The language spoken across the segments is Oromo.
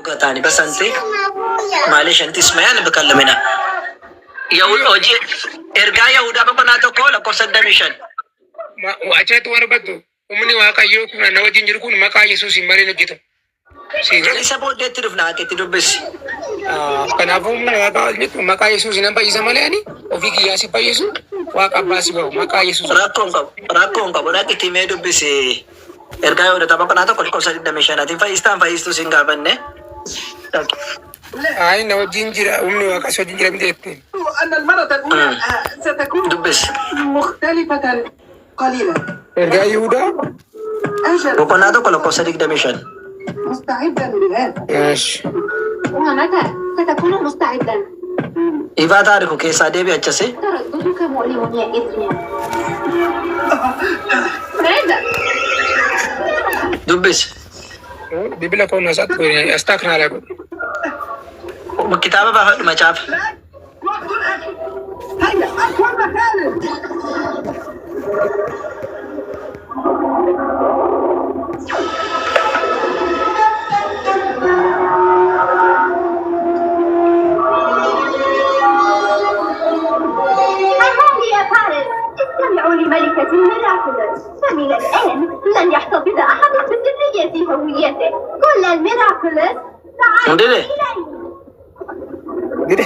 قطاني بس أنت معلش أنت اسمعي أنا بكلمنا يهود أوجي إرجع يهودا بقناتو كولا كوسد ميشن ما وأجت وأنا بدو ومني واقع يوكم أنا وجنجر كون ما كان يسوع سيمبارين جيتو جالي سبوا ده ترفنا كتير بس كنافو من واقع جيتو ما كان يسوع سينام بايزا مالاني وفي كياسي بايزو واقع باسي باو ما كان يسوع راكون كابو راكي تيميدو بس إرجع يهودا بقناتو كولا كوسد ميشن أتين فايستان فايستو سينغابنة أي نو جنجر ومني واقع سو جنجر مديتين أن المرة الأولى ستكون مختلفة قليلا. إرجع يهودا أجل بقناتو كولا كوسد ميشن مستعدا لهذا. ماشي ومتى ستكون مستعدا؟ إذا تعرفوا كيف سادي أجسي ترددك مؤلم يا إدريان. ماذا؟ دبس دي بلا كون نسات كوني استاكنا عليكم كتابة بقى ما شاف وقت الأكل. هيا أكبر مكان. استمعوا لملكة ميراكلوس فمن الآن لن يحتفظ أحد بسرية هويته كل الميراكلوس تعالوا إلي gede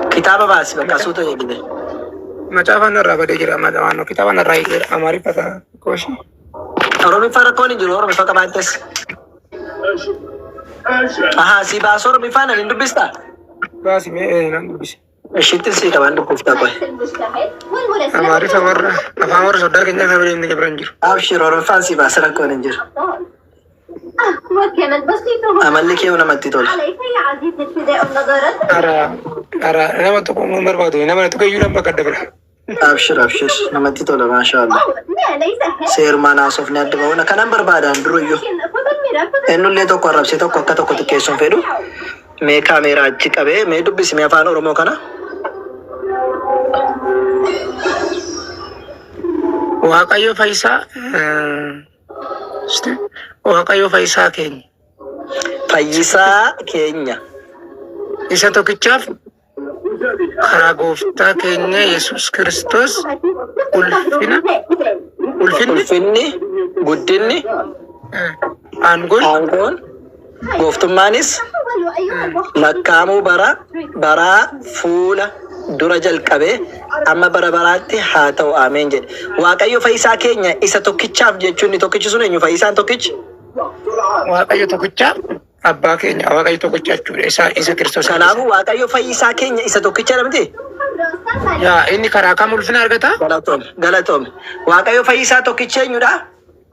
كتابة بس بكاسوتو يجده macaafa narraa badee jira madawaano kitaaba narraa jira amaariffata kooshi أرومي فرقوني جلو أرومي فكا بانتس أها سيبا أرومي فانا لندبستا baasi mee nan dubbise الشيت سي كمان دكوفتا كوي المجتهد والمراسل amaariffa warra afaan warra soddaa keenya kan waliin jabran jiru أبشر أرومي فان سيبا سرقوني نجر وكانت بسيطة أملك يوم نمتي تول عليك يا عزيزي ابتداء النظارة ara nama tokko mun barbaadu nama tokko iyyuu lamba kadda bira أبشر نمتي تول ما شاء الله لا ليس هذا سير ما ناسوف نادبا ونا كان بربادا اندرويو لكن خذ الميراكلوس إنه اللي توقع ربسي توقع كتوقع تكيسون فيدو مي كاميرا جيك أبي مي دبس مي أفانو رمو كنا waaqayyo fayyisaa waaqayyo fayyisaa keenya فايسا كينيا isa tokkichaaf karaa gooftaa keenya yesus kristos ulfinni ulfinni guddinni aangoon aangoon gooftummaanis أول أيها الوقت lakkaa'amuu baraa fuula dura jalqabee amma bara baraatti haa ta'u ameen jedhe waaqayyo fayyisaa keenya isa tokkichaaf jechuun ni tokkichi sun eenyu fayyisaan tokkichi waaqayyo tokkichaaf abbaa keenya waaqayyo tokkicha jechuudha isa kristos kanaafuu waaqayyo fayyisaa keenya isa tokkicha jedhamti yaa inni karaa kam ulfina argata galatoome waaqayyo fayyisaa tokkicha eenyudha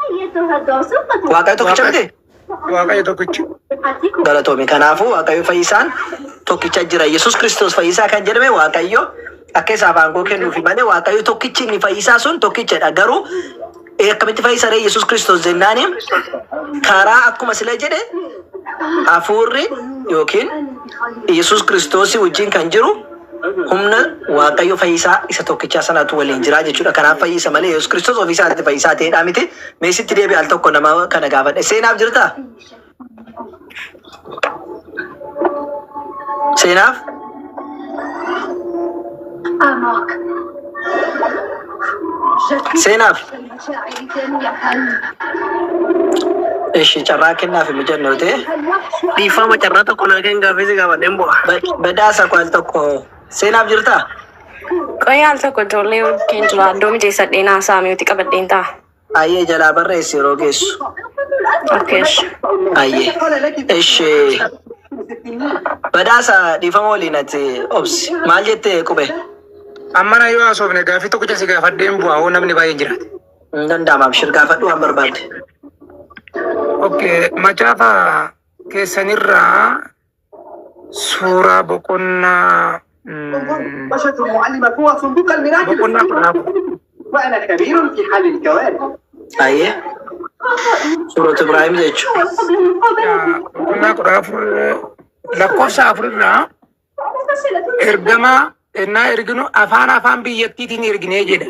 أيتها الدوسوقة waaqayyo tokkicha miti waaqayyo tokkichi galatoome kanaafuu waaqayyo fayyisaan tokkicha jira yesus kristos fayyisaa kan jedhame waaqayyo akka isaaf aangoo kennuufi malee waaqayyo tokkichi inni fayyisaa sun tokkichadha garuu akkamitti fayyisaa yesus kristos jennaani karaa akkuma sila jedhe hafuurri yookiin yesus kristos wajjin kan jiru humna waaqayyo fayyisaa isa tokkichaa sanatu waliin jira jechuudha kanaaf fayyisa malee yesus kristos ofiisaatti fayyisaa ta'edha miti meesitti deebi'e al tokko nama kana gaafadhe seenaaf jirta seenaaf أعماق seenaaf المشاعر جميعا ishi carraa kennaaf hin jennu ta'e الوحش dhiifama carraa tokko naa kenna gaafii gaafadheen bu'a badaasa kwal tokko seenaaf jirta Qoyaal tokko ijoollee wajjin jira. Iddoo mijeessadheen haasaa mi'ooti qabadheen ta'a. ayyee jalaa barreessi yeroo geessu Okkeesh. ayyee ishi badaasa dhiifama waliin ati obsi maal jette qube ammana yoo haasofne gaafii tokkicha si gaafadheen bu'aa hoo namni baay'een jiraate hin danda'amaaf shirgaafadhu waan barbaadde okay macaafa keessanirraa suuraa boqonnaa بشرة المعلمة هو صندوق الميراكل boqonnaa kudhaaf وأنا خبير في حل الكوارث. ayyee suurota ibraahim jechu boqonnaa kudhaaf lakkoofsa afurirraa ergamaa ennaa erginu afaan biyyattiitiin erginee jedha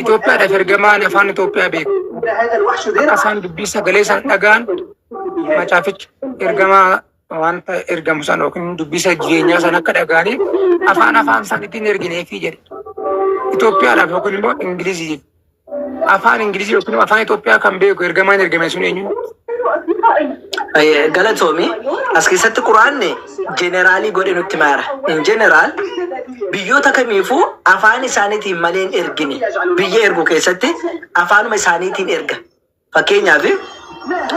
Itoophiyaadhaaf ergamaan afaan Itoophiyaa beeku إن هذا الوحش ذراع akka isaan dubbii sagalee isaan dhagaan macaafichi ergamaa wanta ergamu sana yookiin dubbisa jireenyaa sana akka dhagaanii afaan isaaniitiin ergineefii jedhe. Itoophiyaadhaaf yookiin immoo Ingilizii afaan Ingilizii yookiin afaan Itoophiyaa kan beeku ergamaan ergame sun eenyu? Galatoomi as keessatti quraanni jeneraalii godhe nutti maara. In jeneraal biyyoota kamiifuu afaan isaaniitiin malee hin ergine. Biyya ergu keessatti afaanuma isaaniitiin erga. Fakkeenyaaf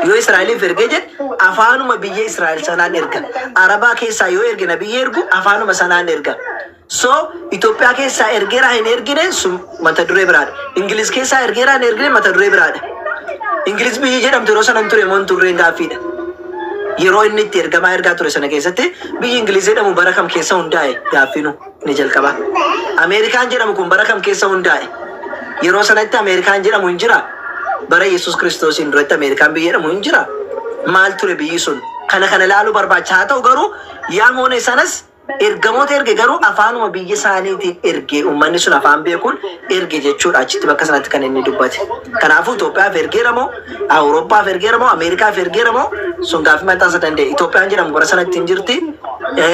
yoo Israa'eliif ergee jedhe afaanuma biyya Israa'el sanaan erga. Arabaa keessaa yoo ergina biyya ergu afaanuma sanaan erga. So Itoophiyaa keessaa ergeeraa hin ergine sun mata duree biraadha. Ingiliz keessaa ergeeraa hin ergine mata duree biraadha. Ingiliz biyya jedhamtu yeroo sanan ture moo turreen gaaffiidha. Yeroo inni itti ergamaa ergaa ture sana keessatti biyyi Ingiliz jedhamu bara kam keessa hundaa'e gaaffinu ni jalqaba. Ameerikaan jedhamu kun bara kam keessa hundaa'e? Yeroo sanatti Ameerikaan jedhamu hin jira. Bara Yesuus Kiristoosiin duratti Ameerikaan biyya jedhamu hin jira. Maal ture biyyi sun? Kana ilaaluu barbaacha. Haa ta'u garuu yaa hoone sanas ergamoota erge garuu afaanuma biyya isaaniitiin erge uummanni sun afaan beekuun erge jechuudha achitti bakka sanatti kan inni dubbate. Kanaafuu Itoophiyaaf ergeeramoo, Awurooppaaf ergeeramoo, Ameerikaaf ergeeramoo sun gaaffii maxxansa danda'e. Itoophiyaan jedhamu bara sanatti hin jirti.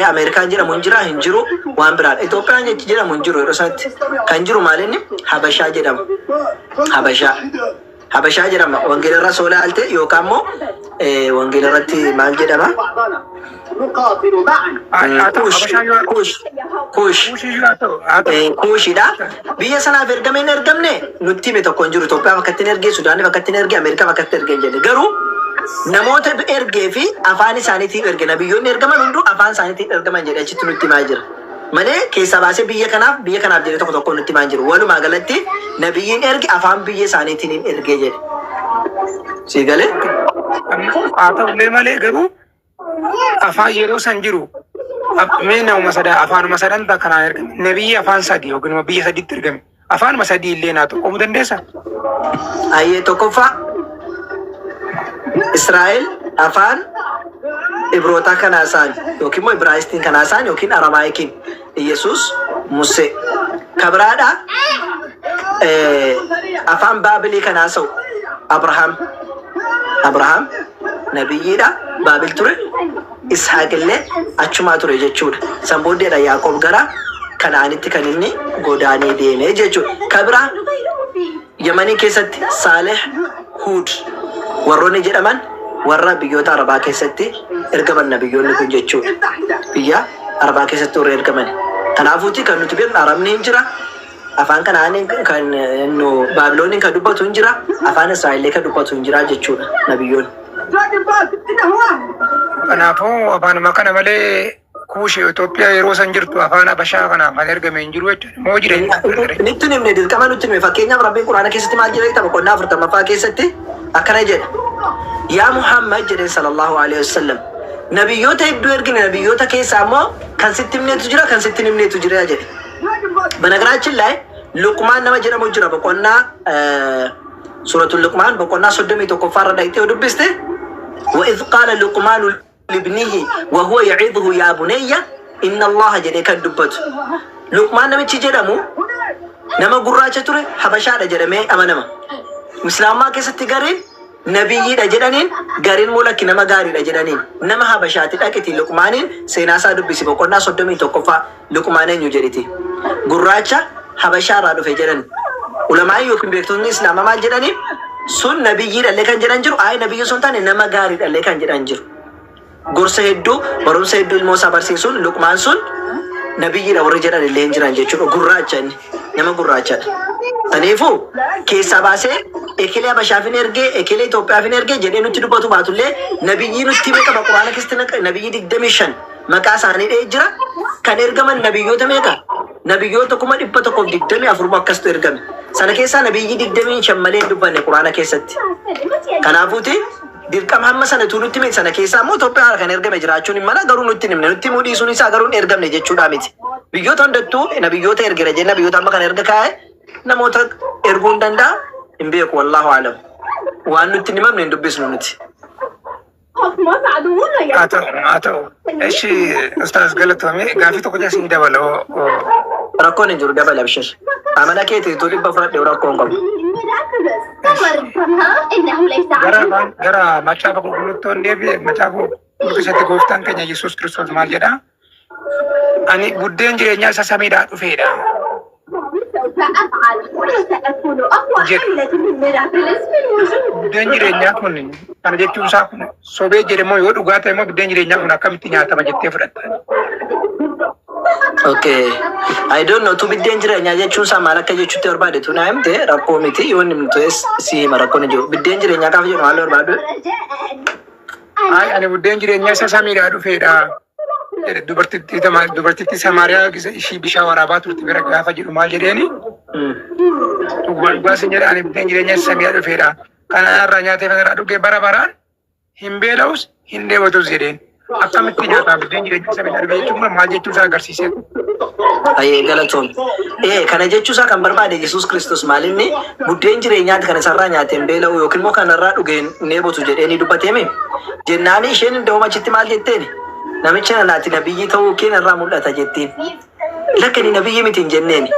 Ameerikaan jedhamu hin jira hin jiru waan biraadha. Itoophiyaan jechi jedhamu hin jiru yeroo sanatti kan jiru maalinni Habashaa jedhama. Habashaa jedhama. Wangeelarra soolaa alte yookaan immoo wangeelarratti maal jedhama? Kuushidha. Biyya sanaaf ergameen ergamne nutti hime tokko hin jiru. Itoophiyaaf akka ittiin ergee, Sudaaniif akka ittiin ergee, Ameerikaaf akka ittiin ergee hin jenne. Garuu namoota ergee fi afaan isaaniitiin erge biyyoonni ergaman hunduu afaan isaaniitiin ergaman jedhe achitti nutti himaa jira. Malee keessa baasee biyya kanaaf jedhee tokko nutti himaa jiru. Walumaa galatti nabiyyiin erge afaan biyya isaaniitiin ergee jedhe. Sii galee? Haa ta'ullee malee garuu afaan yeroo san jiru mee nama afaanuma sadantaa kanaan ergame nabiyyi afaan sadii yookiin biyya sadiitti ergame afaanuma sadii illee naa tokkomuu dandeessaa? Ayyee tokkoffaa Israa'el afaan Ibrootaa kanaasaan yookiin immoo Ibraayistiin kanaasaan yookiin Aramaayikiin Yesuus Musee kabiraadhaa afaan Baabilii kanaasa'u Abrahaam nabiyyiidha Baabil ture Ishaaq illee achumaa ture jechuudha. San booddeedha Yaaqoob gara Kanaanitti kan inni godaanee deemee jechuudha. Kabiraa Yamanii keessatti Saaleh Huud warroonni jedhaman warra biyyoota Arabaa keessatti ergaman nabiyyoonni kun jechuudha. Biyya Arabaa keessatti warra ergaman. Kanaafuuti kan nuti beeknu Arabni hin jira. Afaan Kanaaniin kan Baabilooniin kan dubbatu hin jira. Afaan Israa'elee kan dubbatu hin jira jechuudha nabiyyoonni. Kanaafuu afaanuma kana malee kuushee Itoophiyaa yeroo san jirtu afaan Habashaa kana kan ergame hin jiru jechuudha. Moo jireenya nutti himne dirqama nutti himne fakkeenyaaf Rabbiin Quraana keessatti maal jedhee tapha qonnaa 40ffaa keessatti akkana jedha. Yaa Muhammad jedhee sallallahu alaihi wasallam nabiyyoota hedduu ergine nabiyyoota keessaa immoo kan sitti himneetu jira kan sitti himneetu jira jedhe. Banagaraachin laay Luqmaan nama jedhamu jira boqonnaa suuratul Luqmaan boqonnaa 31ffaa irra dhaqxee dubbiste. وإذ قال لقمان لابنه وهو يعظه يا بني إن الله جل كدبت لقمان نمشي جرمو نما قراءة ترى حبشة جرمي أما نما مسلم ما كيس تجارين نبي رجلانين جارين مولا كنما جاري رجلانين نما حبشة تلاقي لقمانين سيناسا دبسي بقولنا صدمي توقفا لقمانين يجريتي قراءة حبشة رادو في جران علماء يوكم بيكتوني إسلام ما جرانين sun nabiyyiidha illee kan jedhan jiru nabiyyi sun taane nama gaariidha illee kan jedhan jiru. Gorsa hedduu barumsa hedduu ilmoo isaa barsiisuun Luqmaan sun nabiyyiidha warri jedhan illee hin jiran jechuudha. Gurraacha inni nama gurraachadha. Kanaafuu keessaa baasee ekelee Habashaaf hin ergee ekelee Itoophiyaaf hin ergee jedhee nutti dubbatu baatullee nabiyyii nutti beeka Quraana keessatti nabiyyi 25 maqaa isaanii dhahee jira. Kan ergaman nabiyyoota meeqa? Nabiyyoota 124 akkasitu ergame. Sana keessaa nabiyyi 25 malee dubbanne Quraana keessatti. Kanaafuuti dirqama hamma sana nutti hime sana keessaa immoo Itoophiyaa kan ergame jiraachuun hin mala garuu nutti himne nutti himuu dhiisuun isaa garuu hin ergamne jechuudha miti. Biyyoota hundattuu nabiyyoota ergira jenna biyyoota amma kan erga kaa'e namoota erguu hin danda'a hin beeku wallahu aalam. Waan nutti hin himamne hin dubbisnu nuti. haa ta'u. Eshi Ustaaz Galatoomee gaafii tokko jaasin dabala. Rakkoon hin jiru dabala bishir. Amana keetii tu dhibba fudhadhe rakkoon qabu. ميراكلوس فمرتها إنه ليس gara macaafa qulqulluuttoon deebi'e macaafa qulqulluutti gooftaan keenya Yesuus Kiristoos maal jedha? Ani buddeen jireenyaa isa samiidhaa dhufeedha. سوف أفعل وسأكون أقوى حملة من ميراكلوس في الوجود. Buddeen jireenyaa kun kana jechuun isaa kun sobee jedhamoo yoo dhugaa ta'e immoo buddeen jireenyaa kun akkamitti nyaatama jettee fudhatta? Okay. I don't know. Tu biddeen jireenyaa jechuun isaa maal akka jechuutti barbaade tu naa himte rakkoo miti yoo inni murtees si hima rakkoon jiru. Biddeen jireenyaa gaafa jedhu maal barbaadu? رجاء Ay, ani buddeen jireenyaa isa samiidhaa dhufeedha. Dubartittii Samaariyaa ishii bishaan waraabaa turte bira gaafa jedhu maal jedheeni? Dhugaa sin jedha ani buddeen jireenyaa isa samiidhaa dhufeedha. Kana irraa nyaatee kana irraa dhugee bara baraan hin beela'us hin dheebotus jedheen. Akkamitti nyaataa buddeen jireenyaa isa samiidhaa dhufe jechuun maal jechuu isaa agarsiisee? Ayyee galatoon. Kana jechuusaa kan barbaade Yesuus Kiristoos maalinni buddeen jireenyaatti kan isarraa nyaateen beela'u yookiin immoo kanarraa dhugeen dheebotu jedheeni dubbateemi. Jennaani isheen hunda'uma achitti maal jetteeni? Namicha nanaati nabiyyi ta'uu keen irraa mul'ata jettiin. Lakkani nabiyyi miti hin jenneeni.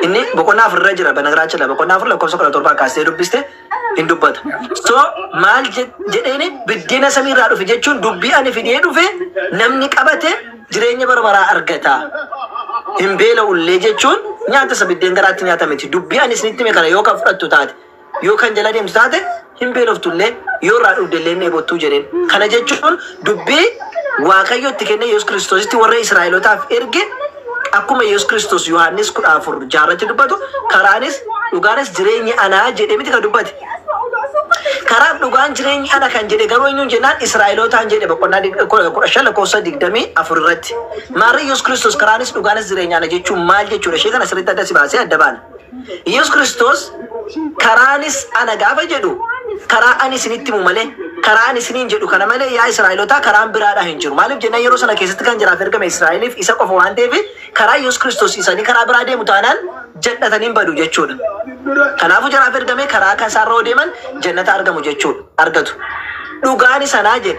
Inni boqonnaa afurra jira banagiraacha la boqonnaa afur lakkoofsa 17 kaastee dubbiste hin dubbata. So maal jedheeni biddeena samiirraa dhufe jechuun dubbii ani fidee dhufe namni qabate jireenya bara baraa argata. Hin beela'ullee jechuun nyaata isa biddeen garaatti nyaata miti. Dubbii ani isinitti hime kana yoo kan fudhattu taate yoo kan jala deemtu taate hin beeloftullee yoo irraa dhugdellee dheebottuu jedheen. Kana jechuun dubbii Waaqayyo itti kenne Yesuus Kiristoositti warra Israa'elootaaf erge akkuma Yesuus Kiristoos Yohaannis 14 jaarratti dubbatu karaanis dhugaanis jireenyi anaa jedhee miti kan dubbate. Karaa dhugaan jireenyi ana kan jedhe garuu eenyuun jennaan Israa'elootaan jedhe boqonnaa 15 lakkoofsa 24 irratti. Maarri Yesuus Kiristoos karaanis dhugaanis jireenya ana jechuun maal jechuudha? Ishee kana sirriitti adda si baasee adda baana. Yesuus Kiristoos karaanis ana gaafa jedhu karaa ani isinitti himu malee karaa ani isiniin jedhu kana malee yaa Israa'elotaa karaan biraadhaa hin jiru. Maaliif jennaan yeroo sana keessatti kan jiraaf ergame Israa'eliif isa qofa waan ta'eef karaa Yesuus Kiristoos isanii karaa biraa deemu taanaan jannataniin badu jechuudha. Kanaafuu jiraaf ergame karaa kan isaarra deeman jannata argamu jechuudha argatu. Dhugaan sanaa jedhe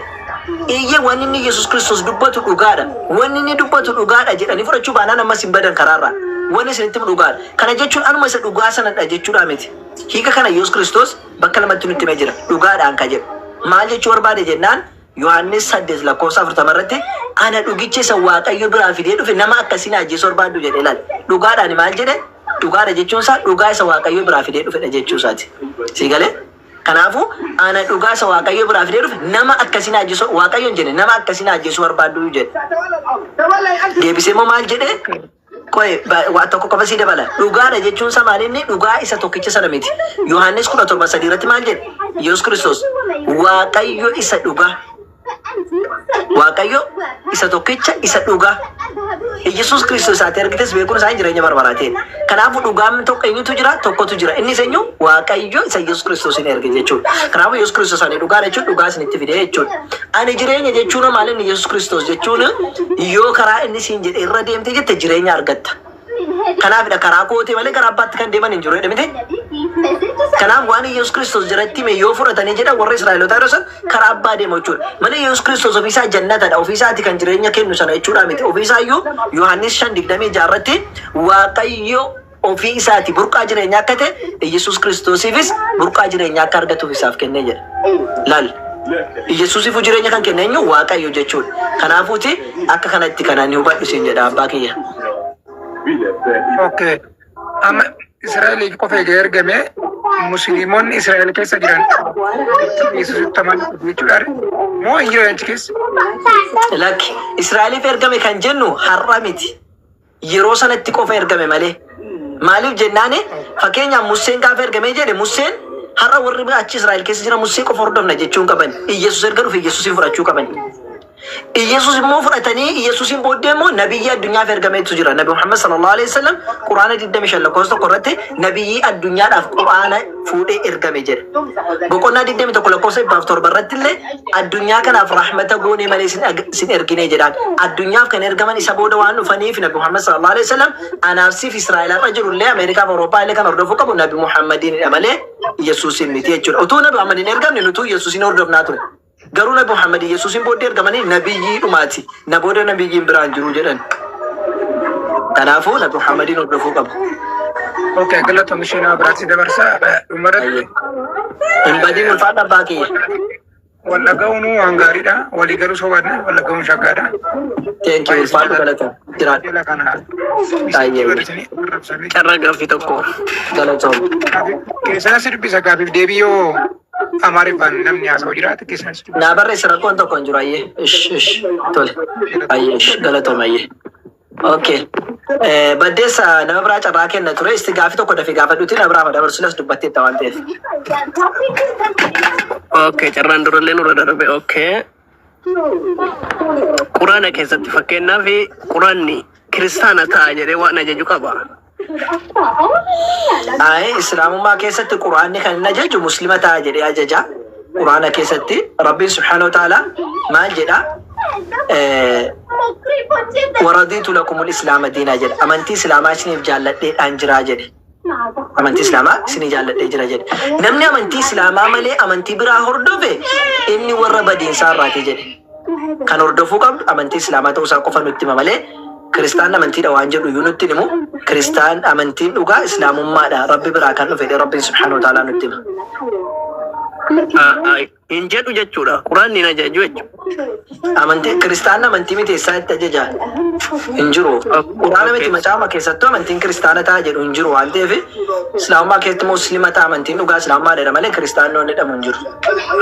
iyye wanni inni Yesuus Kiristoos dubbatu dhugaadha. Wanni inni dubbatu dhugaadha jedhanii fudhachuu baanaan ammas hin badan karaarraa. Wanni isinitti dhugaadha. Kana jechuun anuma isa dhugaa sanadha jechuudha miti. Hiika kana Yesuus Kiristoos bakka lamatti nutti himee jira. Dhugaadhaan ka jedhu. Maal jechuu barbaade jennaan Yohaannis 8 lakkoofsa 40 irratti ana dhugicha isa Waaqayyo biraa fidee dhufe nama akkasiin ajjeesuu barbaadu jedhe ilaali. Dhugaadhaan maal jedhe? Dhugaadha jechuun isaa dhugaa isa Waaqayyo biraa fidee dhufedha jechuu isaati. Si galee? Kanaafuu ana dhugaa isa Waaqayyo biraa fidee dhufe nama akkasiin ajjeesuu Waaqayyoon jedhe nama akkasiin ajjeesuu barbaadu jedhe. Deebisee immoo maal jedhe? Koye waan tokko qofa si dabala. Dhugaadha jechuun isaa maalinni dhugaa isa tokkicha sana miti. Yohaannis 17:3 irratti maal jedhe? Yesuus Kiristoos Waaqayyo isa dhugaa. Waaqayyo isa tokkicha isa dhugaa. Yesuus Kiristoos ati argites beekuun isaa jireenya barbaraate. Kanaafuu dhugaan tokko eenyutu jira tokkotu jira. Inni eenyu Waaqayyo isa Yesuus Kiristoos hin erge jechuudha. Kanaafuu Yesuus Kiristoos ani dhugaa jechuun dhugaa isinitti fidee jechuudha. Ani jireenya jechuun maalinni Yesuus Kiristoos jechuun yoo karaa inni siin jedhe irra deemte jette jireenya argatta. Kanaafidha karaa kootee malee karaa abbaatti kan deeman hin jiru jedhamite. Kanaaf waan Yesuus Kiristoos jiratti mee yoo fudhatanii jedhan warra Israa'elootaa yeroo san karaa abbaa deemu jechuudha. Malee Yesuus Kiristoos ofiisaa jannatadha. Ofiisaati kan jireenya kennu sana jechuudha miti. Ofiisaayyuu Yohaannis 5:26 irratti Waaqayyo ofii isaati burqaa jireenyaa akka ta'e Yesuus Kiristoosiifis burqaa jireenyaa akka argatuuf isaaf kennee jedha. Laal. Yesuusiif jireenya kan kenne eenyu Waaqayyo jechuudha. Kanaafuuti akka kanatti kanaan hubadhu siin jedha abbaa kiyya. Okay. Amma Israa'eliif qofa egaa ergame Musliimonni Israa'el keessa jiran Yesuusitti amanuuf jechuudha. Moo hin jiran achi keessa? Lakki Israa'eliif ergame kan jennu har'a miti. Yeroo sanatti qofa ergame malee. Maaliif jennaani fakkeenyaaf Museen gaafa ergamee jedhe Museen har'a warri achi Israa'el keessa jiran Musee qofa hordofna jechuun qaban. Yesuus erga dhufe Yesuusin fudhachuu qaban. Yesuus immoo fudhatanii Yesuusin booddee immoo nabiyyi addunyaaf ergameetu jira. Nabi Muhammad sallallahu alaihi wasallam Quraana 25 lakkoofsa tokko irratti nabiyyi addunyaadhaaf Quraana fuudhee ergame jedha. Boqonnaa 21 lakkoofsa 7 irratti illee addunyaa kanaaf rahmata goonee malee sin ergine jedhaan. Addunyaaf kan ergaman isa booda waan dhufaniif Nabi Muhammad sallallahu alaihi wasallam anaafsiif Israa'el irra jiru illee Ameerikaa fi Awurooppaa illee kan hordofuu qabu Nabi Muhammadinidha malee Yesuusin miti jechuudha. Utuu Nabi Muhammadin ergamne nutuu Yesuusin hordofnaa ture. Garuu Nabi Muhammad Yesuusin booddee ergamanii nabiyyi dhumaati. Na booda nabiyyiin biraan jiru jedhan. Kanaafuu Nabi Muhammadin hordofuu qabu. Oke, kalau komisioner berarti ada bersa, umar Hin badin ulfaadha abbaa kiyya. wala gaunu angarida, wali garu sobatna, wala gaunu shagada. Thank you. Ulfaadhu galata. Jiraadha. Ila kana. Baay'ee. Carraa gaaffii tokko. Galatoom. Keessaa sirbi bisa gaafif deebiyyoo Amaariffaan namni haasa'u jiraate keessaa sirbi. Naa barreessi rakkoon tokko hin jiru ayyee. Ish. Tole. Ayyee. Galatoom ayyee. Okay. Baddeessa nama biraa carraa kenna ture. Isti gaafii tokko dafii gaafadhuutiin na biraa dabarsuunas dubbatteetta waan ta'eef. Okay, carraan durallee nurra darbe. Okay. Quraana keessatti fakkeenyaaf quraanni kiristaana ta'a jedhee waan ajaju qaba. Islaamummaa keessatti quraanni kan inni ajaju muslima ta'a jedhee ajaja. Quraana keessatti Rabbiin subhaanahu wa ta'ala maal jedha? Waradiitu lakumul islaama diinaa jedha. Amantii islaamaa isiniif jaalladheedhaan jiraa jedhe. Amantii islaamaa isinii jaalladhee jira jedhe. Namni amantii islaamaa malee amantii biraa hordofe inni warra badiinsaa irraati jedhe. Kan hordofuu qabdu amantii islaamaa ta'uusaa qofa nutti hima malee kiristaan amantiidha waan jedhu iyyuu nutti himu. Kiristaan amantiin dhugaa islaamummaadha. Rabbi biraa kan dhufe Rabbiin subhaanahu wa ta'aalaa nutti hima. Hin jedhu jechuudha. Quraanni hin ajaju jechuudha. Amantii kiristaan amantii miti eessaa itti ajaja hin jiru. Quraana miti macaama keessattuu amantiin kiristaana ta'a jedhu hin jiru waan ta'eef islaamummaa keessatti muslima ta'a amantiin dhugaa islaamummaadha malee kiristaannoon jedhamu hin jiru.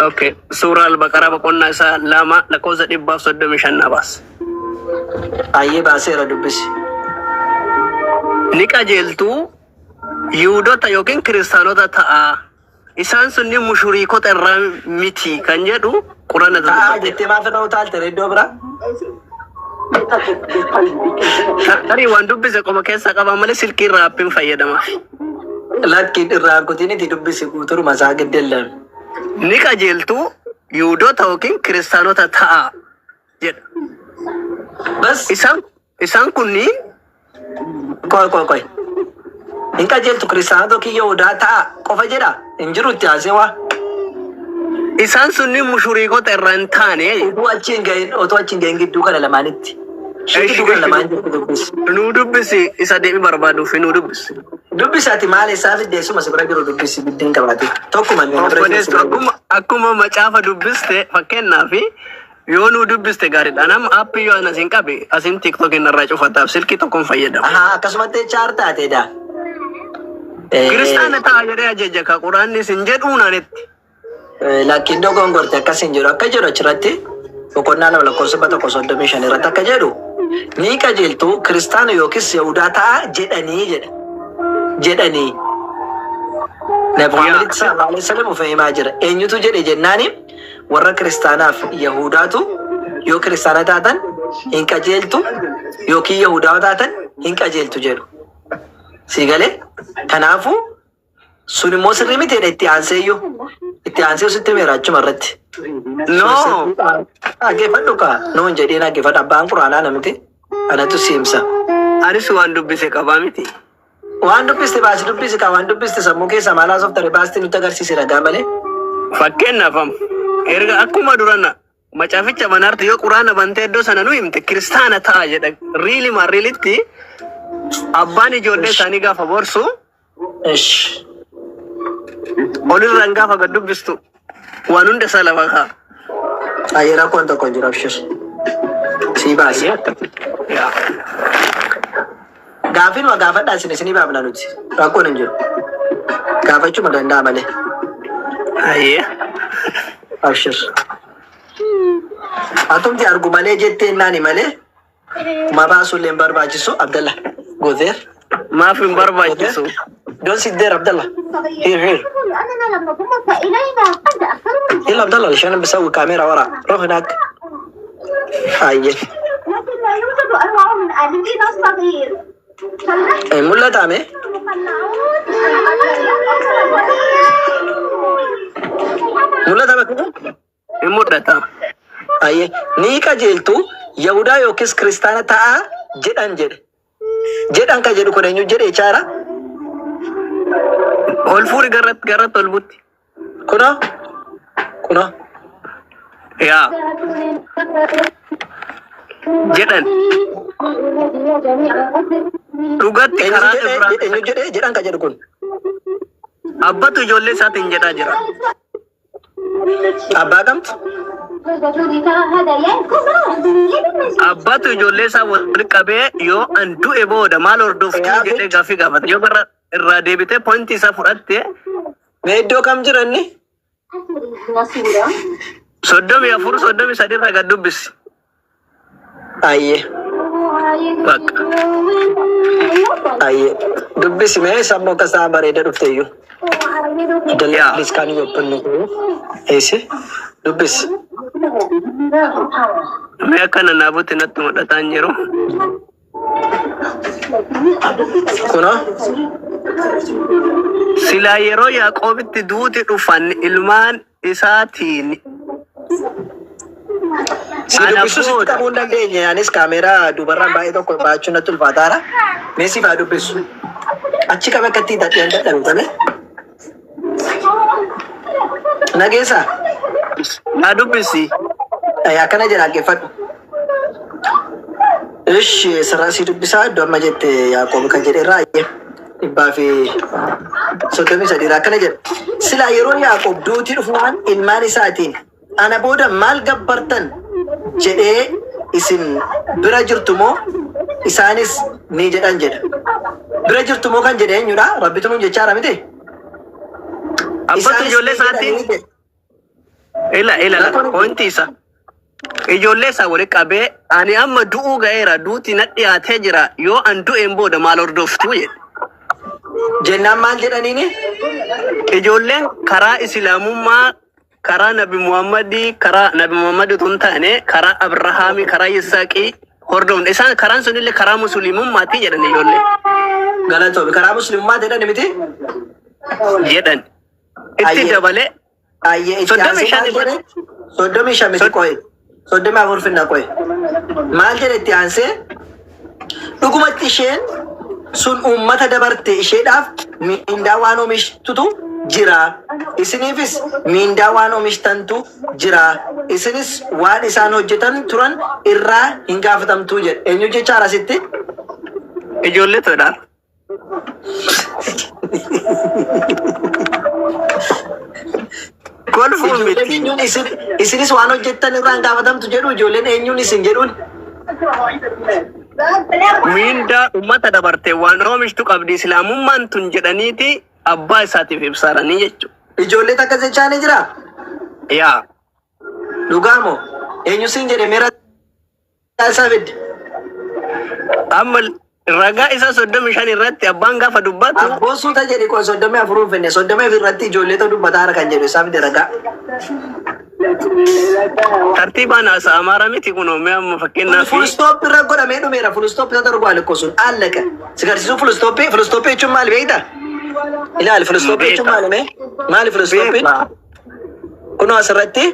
Okay. Suuraa al-Baqaraa boqonnaa isaa 2 lakkoofsa 135 baas. Ayyee baaseera dubbisi. Ni qajeeltuu Yihuudoota yookiin kiristaanota ta'a. Isaan sunni mushriikota irraa miti kan jedhu quraana Ta'a jettee maaf irraa utaalte iddoo biraa? Tarii waan dubbise qofa keessaa qaba malee silkii irraa appiin fayyadama. Lakkiin irraa kutiiniti dubbisi guuturuma isaa giddeellaan. Ni qajeeltuu Yihuudoota yookiin kiristaanota ta'a jedha. Bas Isaan kunniin koy. Hin qajeeltu kiristaanota yookiin Yihuudaa ta'a qofa jedha. Hin jiru itti haasee waa. isaan sunni mushriikota irraa hin taane. Otoo achi hin gahin gidduu kana lamaanitti. Gidduu kana lamaan jirtu dubbisi. Nu dubbisi isa deemi barbaaduuf nu dubbisi. Dubbisaati maal isaa fiddeessuma si bira jiru dubbisi biddeen qabaate. Tokkuma akkuma macaafa dubbiste fakkeenyaaf yoo nu dubbiste gaariidha. Nama aappii yoo asin qabe asin tiktookiin irraa cufataaf silkii tokkoon fayyadama. Akkasumatti chaar taateedha. Kiristaana ta'a jedhee ajaja ka quraanni sin jedhuu naanitti. Lakkiin dogongorte akkas hin jedhu akka jedhu achirratti boqonnaa 2 lakkoofsa 135 irratti akka jedhu ni qajeeltu kiristaana yookiis Yihuudaa ta'a jedhanii jedha. Jedhanii. Nabi Muhammad sallallahu alaihi wasallam fahimaa jira. Eenyutu jedhe jennaani warra kiristaanaaf Yihuudaatu yoo kiristaana taatan hin qajeeltu yookiin Yihuudaa taatan hin qajeeltu jedhu. Sigalee kanaafuu sun immoo sirrii miteedha itti aanseeyyuu. Itti aansee sitti meeraachuma irratti. No. Dhaggeeffadhu kaa. Noon jedhee dhaggeeffadhu abbaan quraanaa namti. Anatu siimsa. Anis waan dubbise qabaa miti. Waan dubbiste baasi dubbisi kaa waan dubbiste sammuu keessa maalaa softare baasti nutti agarsiise ragaa malee. Fakkeenyaaf erga akkuma durana macaaficha manaarti yoo quraana bantee iddoo sana nu himte kiristaana ta'a jedha. Riilitti abbaan ijoollee isaanii gaafa borsu olirraan gaafa gad dubbistu waan hunda isaa lafa kaa. Ayyee rakkoon tokko hin jiru abshir. Sii baasi. Gaafiinuma gaafadhaa isinii baafna nuti. Rakkoon hin jiru. Gaafachuma danda'a malee. Ayyee. Abshir. Atumti argu malee jettee naani malee. Ma baasuullee hin barbaachisu Abdallah. Gooteer. Maaf hin barbaachisu. Don't sit there Abdallah. Here. لأننا لما ضمت إلينا قد أخرون يلا عبد الله عشان بسوي كاميرا ورا روح هناك هاي لكن لا يوجد أنواع من آدمين الصغير ملا دامي ملا دامي كده Imudata. هاي نيكا جيلتو يهودا يوكس كريستانا تا جدان كجدو كورنيو جد إشارة Ol fuuri garrat ol butti. Kuna. Yaa. Jedhan. dhugatti karaa irraa eenyu jedhan ka jedhu kun abbatu ijoollee isaatiin jedhaa jira. abbaa kamtu Abbatu ijoollee isaa walitti qabee yoo an du'e booda maal hordoftuu jedhee gaaffii gaafata. Yoo gara irraa deebitee pointii isaa fudhatte mee iddoo kam jiranni 34-33 irraa gad dubbisi. ayyee Bakka. ayyee dubbisi mee sammuu kasaa bareeda dhufteeyyuu Yaa. Please can you open it? Eessi dubbisi. Mee akka nannaabutti natti mul'ataan jiru. Kunoo Silaa yeroo Yaaqoobitti duuti dhufan ilmaan isaatiin si dubbisu sitti qabuu hin dandeenye. Anis kaameeraa dubarraan baay'ee tokko baachuun natti ulfaataara. Mee si faa dubbisu. Achi qabe akka ittiin dadheen dadhabe tole. Nageessaa? haa dubbisi. Akkana jedha dhaggeeffadhu. Ishi sirraa si dubbisaa iddoo amma jette Yaaqoob kan jedhe irraa dhibbaa fi 33 akkana jedha. Silaa yeroo Yaaqoob duutii dhufnaan ilmaan isaatiin ana booda maal gabbartan jedhee isin bira jirtu moo isaanis ni jedhan jedha. Bira jirtu moo kan jedhe eenyudha? Rabbitu nuun jechaara miti? Abbatu ijoollee isaatiin ila pointii isaa. Ijoollee isaa walitti qabee ani amma du'uu ga'eera duuti na dhiyaatee jira yoo an du'een booda maal hordoftuu jedhe. Jennaan maal jedhaniini? Ijoolleen karaa islaamummaa karaa nabi Muhammadii karaa nabi Muhammadii tun taane karaa Abrahaamii karaa Yisaaqii hordofne isaan karaan sunillee karaa musliimummaati jedhan ijoollee. Galatoomi karaa musliimummaa jedhan miti? Jedhan itti dabalee Ayyee itti aansee maal jedhe? 35 miti qo'e. 34 finna qo'e. Maal jedhe itti aansee? Dhugumatti isheen sun uummata dabarte isheedhaaf miindaa waan oomishtutu jira. Isiniifis miindaa waan oomishtantu jira. Isinis waan isaan hojjetan turan irraa hin gaafatamtuu jedhe. Eenyu jechaadha asitti? ijoollee todhaan. Kolfuun miti. Isinis waan hojjettan irraa hin gaafatamtu jedhu ijoolleen eenyuun isin jedhuun? Miindaa uummata dabarte waan oomishtu qabdi islaamummaan tun jedhaniiti abbaa isaatiif ibsaaranii jechuudha. Ijoollee takka jechaanii jira? Yaa. Dhugaamoo eenyu siin jedhe meera isaa fidde? Amma ragaa isa 35 irratti abbaan gaafa dubbatu Abboo suuta jedhe qoe 34 finne 34 irratti ijoolleeta dubbataara kan jedhu isaa fide ragaa. tartiibaan haasa amaara miti kunoo mee amma fakkeenyaaf Full stop irra godhamee dhumeera. Full stop isa darbu alikko sun allaqa. Si garsiisu full stop jechuun maali beektaa? Ilaali full stop jechuun maali mee? Maali full stop? Kunoo asirratti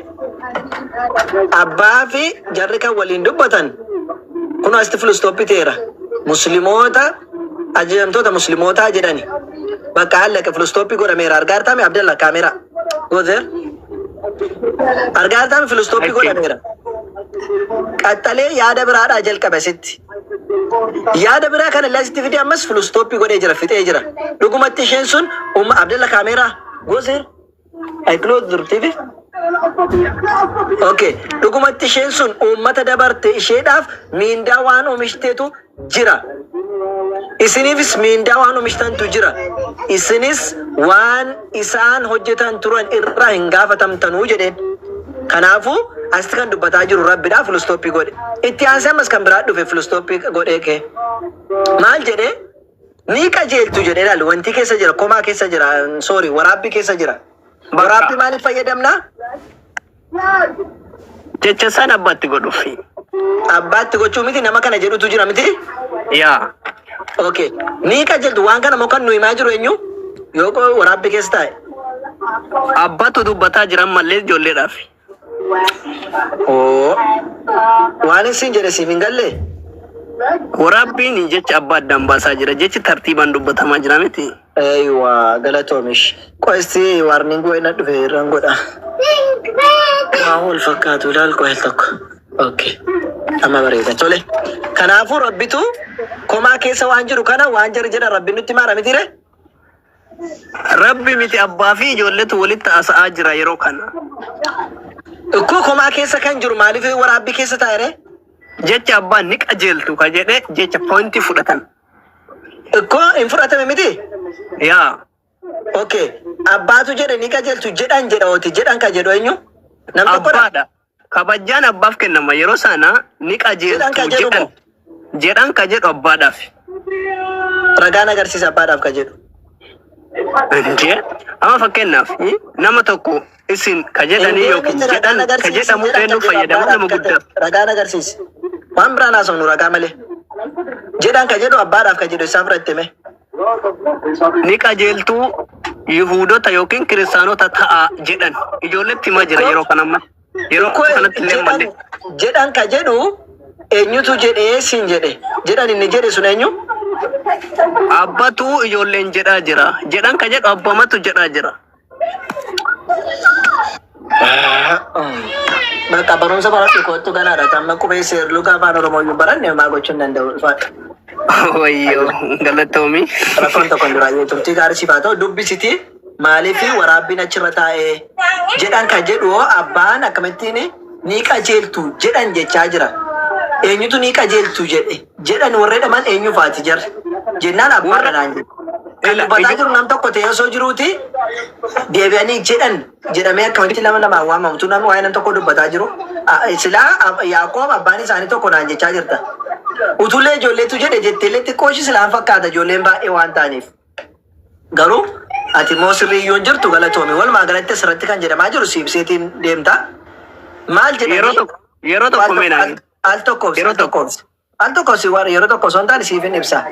abbaa fi jarri kan waliin dubbatan kunoo asitti full stop ta'eera. Musliimoota ajajamtoota musliimootaa jedhani. Bakka allaqa full stop godhameera. Argaa jirtaa Abdallah kaameeraa. Go there. Argaa jirtaa full stop godhameera. Qaxxalee yaada biraadhaa jalqabe sitti. Yaada biraa kana laasitti fidee ammas full stop godhee jira fixee jira. Dhugumatti isheen sun Abdallah kaameeraa. Go there. I close the TV. Okay. Dhugumatti isheen sun uummata dabarte isheedhaaf miindaa waan oomishteetu jira. Isiniifis miindaa waan oomishtantu jira. Isinis waan isaan hojjetan turan irraa hin gaafatamtanuu jedheen. Kanaafuu asitti kan dubbataa jiru rabbiidhaa full stop godhe. Itti aansee ammas kan biraa dhufe full stop godhee kee. Maal jedhee? Ni qajeeltu jedhee ilaali. Wanti keessa jira, komaa keessa jira, sorry, waraabbii keessa jira. Waraabbii maaliif fayyadamna? jecha san abbaatti godhuufi. Abbaatti gochuu miti nama kana jedhutu jira miti? Yaa. Okay. Ni qajeeltu waan kana moo kan nu himaa jiru eenyu? Yoo waraabbii keessa taa'e. Abbatu dubbataa jiran mallee ijoolleedhaaf. Oo. Waan isin jedhe siif hin galle? Waraabbiin jecha abbaa addaan baasaa jira jechi tartiibaan dubbatamaa jira miti. Eeywa galatoomish. Qo'esti warning goona dhufe irraan godha. Waa wal fakkaatu ilaal qo'el tokko. Okay. Amma bareeda tole. Kanaafuu rabbitu komaa keessa waan jiru kana waan jira rabbi nutti maara mitire. Rabbi miti abbaa fi ijoolletu walitti haasa'aa jira yeroo kana. Ikkoo komaa keessa kan jiru maaliif waraabbii keessa taa'ere? Jecha abbaan ni qajeeltu ka jedhe jecha pointi fudhatan. Ikkoo hin fudhatame miti? Yaa. Okay. Abbaatu jedhe ni qajeeltu jedhan jedha jedhan ka jedhu eenyu? Nam tokkodha. Abbaadha. Kabajjaan abbaaf kennama yeroo sana ni qajeeltu jedhan ka jedhu abbaadhaaf. Ragaan agarsiisa abbaadhaaf ka jedhu. Amma fakkeenyaaf nama tokko isin ka jedhanii yookiin jedhan ka jedhamu eenyu fayyadamu nama guddaa. Ragaan agarsiisa. Waan biraan haasofnu ragaa malee. Jedhan ka jedhu abbaadhaaf ka jedhu isaan fudhatteme. Ni qajeeltuu Yihuudota yookiin kiristaanota ta'a jedhan ijoolletti himaa jira yeroo kanamma. Yeroo kanatti illee malee. Jedhan ka jedhu eenyutu jedhee siin jedhe. Jedhan inni jedhe sun eenyu? Abbatu ijoolleen jedhaa jira. Jedhan ka jedhu abbamatu jedhaa jira. Bakka barumsa baratu kootu ganaadha. Tamma qubee seerluu afaan Oromoo iyyuu baranne maa gochuun danda'u ulfaadha. Wayyoo galatoomi. Rakkoon tokko hin jiraayyuu turtii gaarii siifaa ta'u dubbisiti maaliif waraabbiin achirra taa'ee jedhan ka jedhu abbaan akkamittiin ni qajeeltu jedhan jechaa jira. Eenyutu ni qajeeltu jedhan warree dhaman eenyu faati jarri jennaan abbaan dhanaan jedhu. Kan dubbataa jiru nam tokko ta'ee osoo jiruuti deebi'anii jedhan jedhamee akkamitti lama waamamtu namni waa'ee nam tokko dubbataa jiru. Silaa Yaaqoob abbaan isaanii tokko naan jechaa jirta. Utulee ijoolleetu jedhe jetteellee xiqqooshi silaan fakkaata ijoolleen baay'ee waan ta'aniif. Garuu ati immoo sirriiyyuu jirtu galatoomi. Walumaa galatti asirratti kan jedhamaa jiru siibseetiin deemta. Maal jedhanii? Yeroo tokko meenaan. Al tokkoofsi. Al tokkoofsi waan yeroo tokko osoo hin taane siifin ibsa.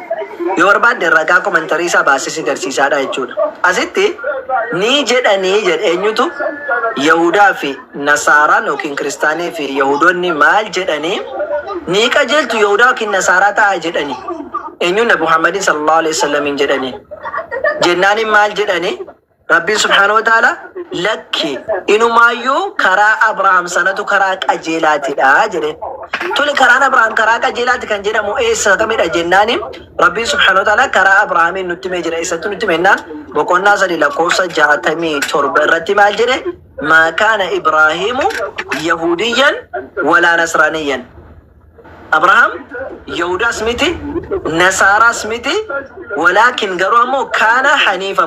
Yoo barbaadde ragaa komentarii isaa baasee si garsiisaadha jechuudha. Asitti ni jedhanii jedhe eenyutu Yahudaa fi Nasaaraan yookiin kiristaanii fi Yahudoonni maal jedhanii ni qajeeltu Yahudaa yookiin Nasaaraa ta'a jedhanii. Eenyuun Nabi Muhammadin sallallahu alaihi wasallam jedhanii. Jennaaniin maal jedhanii? Rabbiin subhaanahu wa ta'ala lakki inumaayyuu karaa Abrahaam sanatu karaa qajeelaatidha jedhe. Tole karaan Abrahaam karaa qajeelaati kan jedhamu eessa kamidha jennaani Rabbiin subhaanahu wa ta'ala karaa Abrahaamiin nutti mee jira eessatti nutti mennaan boqonnaa 3:67 irratti maal jedhe maa kaana Ibraahiimu Yahudiyyan walaa Nasraaniyyan. Abrahaam Yahudaas miti Nasaaraas miti walaakin garuu ammoo kaana haniifa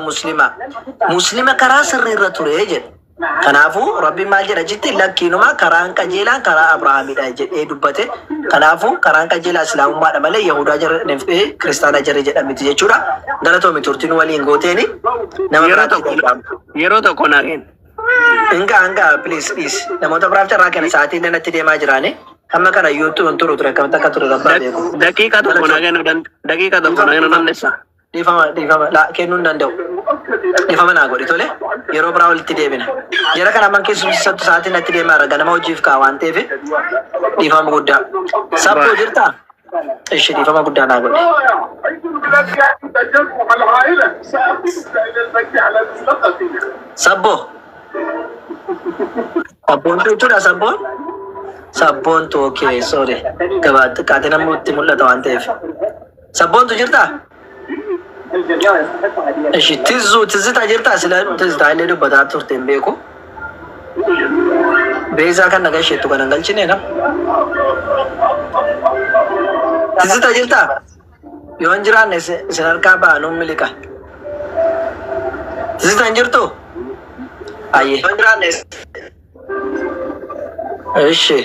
muslima karaa sirriirra ture jedhe. Kanaafuu Rabbiin maal jedha jetti lakkiinuma karaan qajeelaan karaa Abrahaamidha jedhee dubbate. Kanaafuu karaan qajeelaa Islaamummaadha malee Yahudaa jarri kiristaana jarri jedhamiti jechuudha. Galatoomi turtiin waliin gooteeni nama biraatti yeroo tokko naageen. Hanga please namoota biraaf carraa kenna sa'aatiin natti deemaa jiraani. Hamma kana YouTube turu ture akkamitti akka ture rabbaa beeku. Daqiiqa tokko naageen dandeessa. Dhiifama kennuu hin danda'u. Dhiifama naa godhi tole yeroo biraa walitti deebina. Jara kana amman keessumsisattu sa'aatiin natti deemaa irra ganama hojiif kaa waan ta'eef dhiifama guddaa. Sabboo jirtaa? Ishi dhiifama guddaa naa godhi. Sabboo. Sabboon jechuudha sabboon? Sabboontu okay sorry gabaatti kaatee namooti mul'ata waan ta'eef. Sabboontu jirtaa? Ishi tizzitaa jirtaa sila tizzitaa illee dubbataa turte hin beeku. Beezaa kan nagaa isheettu kan hangalchine na. Tizzitaa jirtaa? Yoo hin jiraanne isin harkaa ba'anuun miliqa. Tizzitaa hin jirtu? Ayyee. Yoo hin jiraanne. Ishi.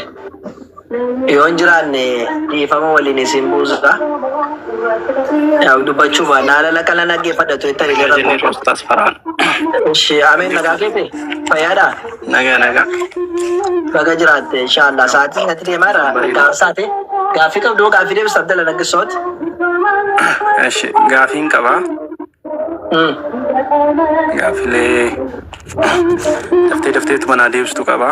Yoo hin jiraanne dhiifama waliin isin buusuudha. Yaa dubbachuuf naala laqala naggeeffadhatu itti illee rakkoo. Ishi ameen nagaa keete fayyaadha. Nagaa. Baga jiraatte inshallah sa'aatiin natti deemaa irra gaafsaate gaaffii qabdu gaaffii deebisa Abdalla Naggisooti. Ishi gaaffiin qaba. Gaaffilee dafteetu manaa deebistu qaba.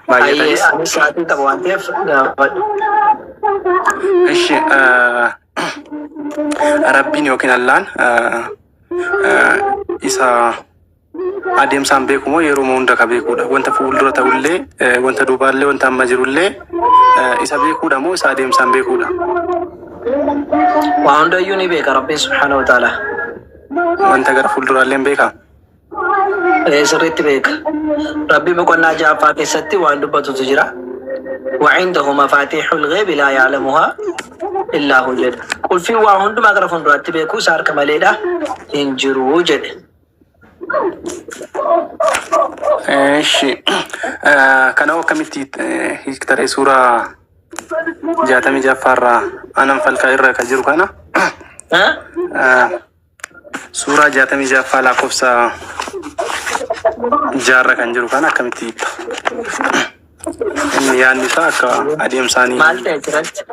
Baay'ee ta'es. Sa'aatiin qaba waan ta'eef gaafadhu. Ishi Rabbiin yookiin Allaan isa adeemsaan beekumoo yeroo hunda ka beekudha. Wanta fuuldura ta'ullee wanta duubaallee wanta amma jirullee isa beekuudha moo isa adeemsaan beekuudha? Waa hundayyuu ni beeka Rabbiin subhaanahu wa ta'ala. Wanta gara fuulduraallee hin beekaa? Sirriitti beeka. Rabbi boqonnaa ja'affaa keessatti waan dubbatutu jira. وعنده مفاتيح الغيب لا يعلمها إلا هو جد. قل في واحد ما قرأ فندرات بيكو صار كماليدا إنجرو جد. إيش كانوا كميتي هيكتر سورة جاتمي جافارة أنا مفلك إيرا كجرو كنا. سورة جاتمي جافا لا كوفسا جارة كنجرو كنا كميتي. يعني ساكا أديم ساني. مالته جرت.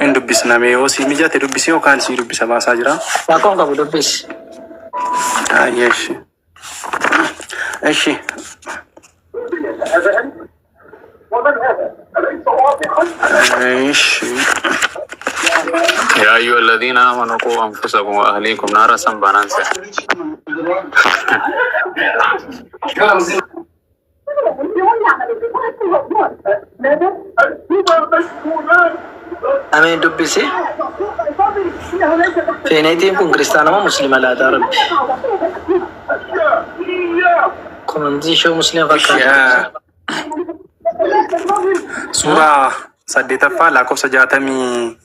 إن دبّس نامي وسي ميجات دبّسي وكان سي دبّس باسا جرا. ساكون كابو دبّس. يش. إيش. إيش. يا أيها الذين آمنوا قوا أنفسكم وأهليكم نارا سنبانانسا. أمين دبّسي. فينيتين كون كريستانا ما مسلمة لا ترى. كومنتي شو مسلم فكر. سورة سديتفا لا كوفسا جاتمي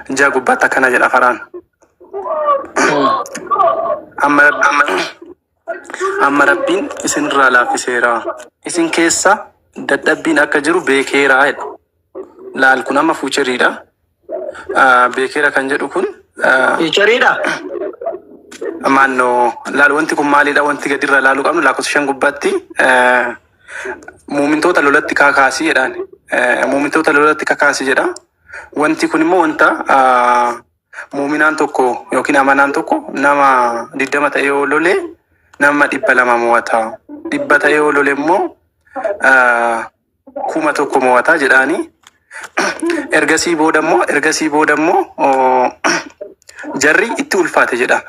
جاكو باتا كنا جل أفران. أما ربين إسن رالا في سيرا إسن كيسا دادبين أكجرو بيكيرا لا الكنا ما فوچريدا بيكيرا كنجرو كن فوچريدا أمانو لا وانتي كم مالي دا وانتي قدر لا لو كم لا كوسشان قبتي مؤمن توتا لولتي كاكاسي جدان مؤمن توتا لولتي كاكاسي جدا وانتي كن مو انتا مؤمنان توكو يوكين أمانان توكو نما ديدما تأيو لولي nama dhibba lama mo'ataa dhibba ta'ee oolole immoo 1,000 mo'ataa jedhaani ergasii booda immoo jarri itti ulfaate jedha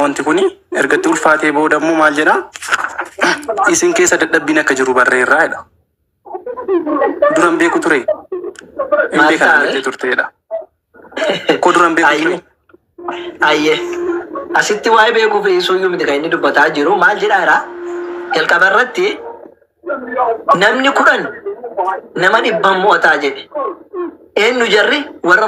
wanti kuni erga itti ulfaatee booda immoo maal jedha isin keessa dadhabbiin akka jiru barreerraa jedha duran beeku ture hin beekan turteedha ko duran beeku ture ayye asitti waa'ee beekuu fi suuyyuu miti kan inni dubbataa jiru maal jedhaadha jalqaba irratti namni 10 nama 100 mo'ataa jedhe eenyu jarri warra